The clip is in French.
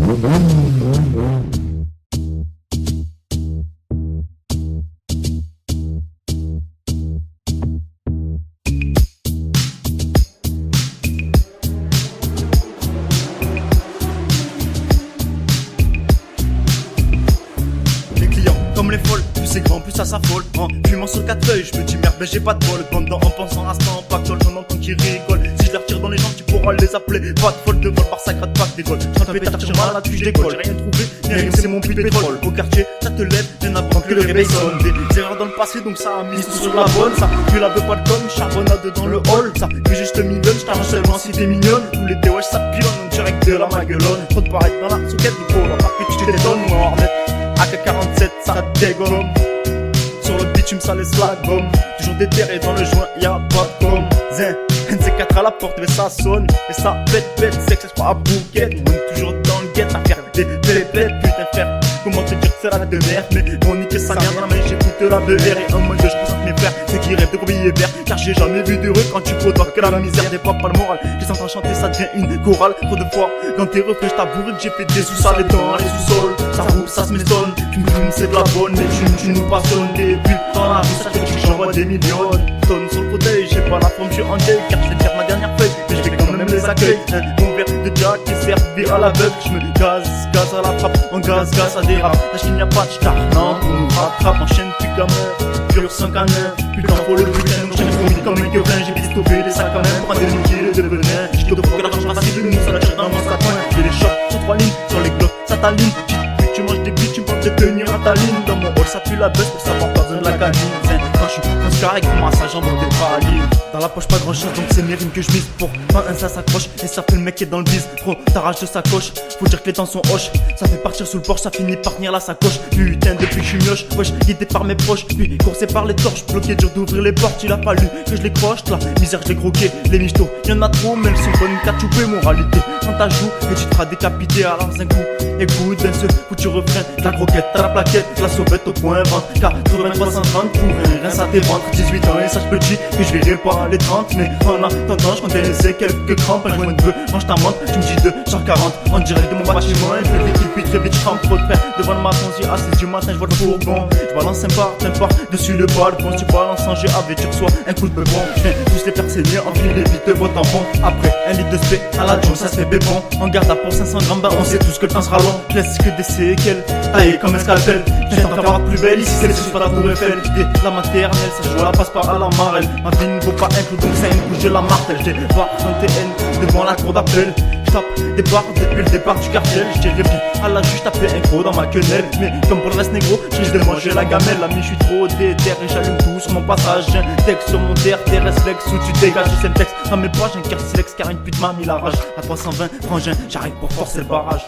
Comme les folles, plus c'est grand, plus ça s'affole. En fumant sur 4 feuilles, je me dis merde, ben j'ai pas de bol. Pendant en pensant à ce temps, pactole, j'en entends qui rigole. Si je leur tire dans les jambes, tu pourras les appeler. Pas de folle de vol, par ça gratte pas que des vols. Quand un pétard tire mal, là tu décolle. J'ai rien trouvé, ni rien, c'est mon puits de pétrole. Au quartier, ça te lève, y'en a pas que le réveil sonne. Des erreurs dans le passé, donc ça a mis tout sur la bonne. Ça, tu la veux pas de com, charbonnade dans le hall. Ça, que juste mignonne, j't'arrange seulement si t'es mignonne. Tous les déwesh, ça pilonne, on direct de la maguelonne. Trop de paraître dans la souquette, il faut voir que tu t'étonnes. Moi, AK-47, ça dégomme. Sur le bitume ça laisse la gomme. Toujours déterré dans le joint, y'a pas de com. Zin, NC4 à la porte, mais ça sonne. Et ça pète, c'est que c'est pas à bouquet. On est toujours dans le guet, à faire des pépettes. Putain frère, comment te dire que c'est la de merde. Mais on nique sa merde dans la main, j'écoute la BR. Et un mois que je présente mes frères, ceux qui rêvent de combiner vert. Car j'ai jamais vu d'heureux quand tu côtoies que la misère. Des fois pas le moral, je les entends chanter, ça devient une chorale. Trop de fois, dans tes refrains, j't'avouerai que j'ai fait des sous-sales dans les sous-sols. Ça roule, ça se m'estonne, tu me fumes, c'est de la bonne. Et tu nous passionnes, des bulles dans la rue, ça fait que j'envoie des millions. Tonnes sur le fauteuil, j'ai pas la forme, je suis en deuil. Car je vais faire ma dernière feuille, mais je vais quand même les accueillir. Mon verre de Jack est servi à l'aveugle. Je me gaz à la frappe, en gaz à dérape. Lâche qu'il n'y a pas de star, non, on nous rattrape. Enchaîne plus gamin, pur sans canin. Putain, faut le putain, j'en ai fourmi comme un queblin. J'ai vite stoppé des sacs à main, prendre des liquides de venin. J'te pour que l'argent racine de nous, ça la tire dans mon sapin. J'ai des chocs sur 3 lignes, sur les globes, ça t'aligne. Tu manges des bites, tu me parles de tenir à ta ligne. Dans mon hall, ça pue la baisse pour savoir pas besoin de la canine. Quand je suis carré, comment ça j'en des paralies. Dans la poche, pas grand chose, donc c'est mes rimes que je mise. Pour pas un ça s'accroche, et ça fait le mec qui est dans le bise. Trop t'arraches de sa coche, faut dire que les temps sont hoches. Ça fait partir sous le porche, ça finit par tenir la sacoche. Putain, depuis que je suis mioche, wesh, guidé par mes proches. Puis coursé par les torches, bloqué dur d'ouvrir les portes. Il a fallu que je les croche, la misère je l'ai croqué. Les michtos, y'en a trop, même si bonne qu'à chouper. Moralité, quand t'as joué, et tu te feras décapiter à l'un coup. Écoute, d'un seul foutu refrain, la croquette à la plaquette, la sauvette au point 20, 83 130 pour un rein, ça ventre 18 ans et ça je peux dire que je verrai pas les 30. Mais en attendant, je comptais laisser quelques crampes. Un joint de bœuf, mange ta menthe, tu me dis 240 en direct de mon bâtiment. Et puis vite, puis très vite, je trempe trop de frère. Devant le matin, si à 6 du matin, je vois le fourgon. Je balance un pas, dessus le balcon. Si tu balances en GAV, tu reçois un coup de bebon. Tous les perséniers, enfile vite vos tampons. Après, un litre de spé à la John, ça se fait bébon. En garde à pour 500 grammes, bah on sait tous que le temps sera long. Je laisse que des séquelles, taillé comme un scalpel. Viens t'en faire plus belle, ici c'est le sujet pas la tour Eiffel. La maternelle, ça joue à la passe par à la marelle. Ma vie ne vaut pas un clou, donc c'est une couche de la martèle. J'ai voir un TN devant la cour d'appel. J'tape des barres depuis le départ du quartier. J'dirais bien à la juge taper un gros dans ma quenelle. Mais comme pour le reste négro, j'ai de manger la gamelle. L'ami, j'suis trop déter et j'allume tout sur mon passage. J'ai un texte sur mon terre, tes réflexes où tu dégages. C'est le texte dans mes poches, j'ai un carte silex car une pute m'a mis la rage. À 320, frangin, j'arrive pour forcer le barrage.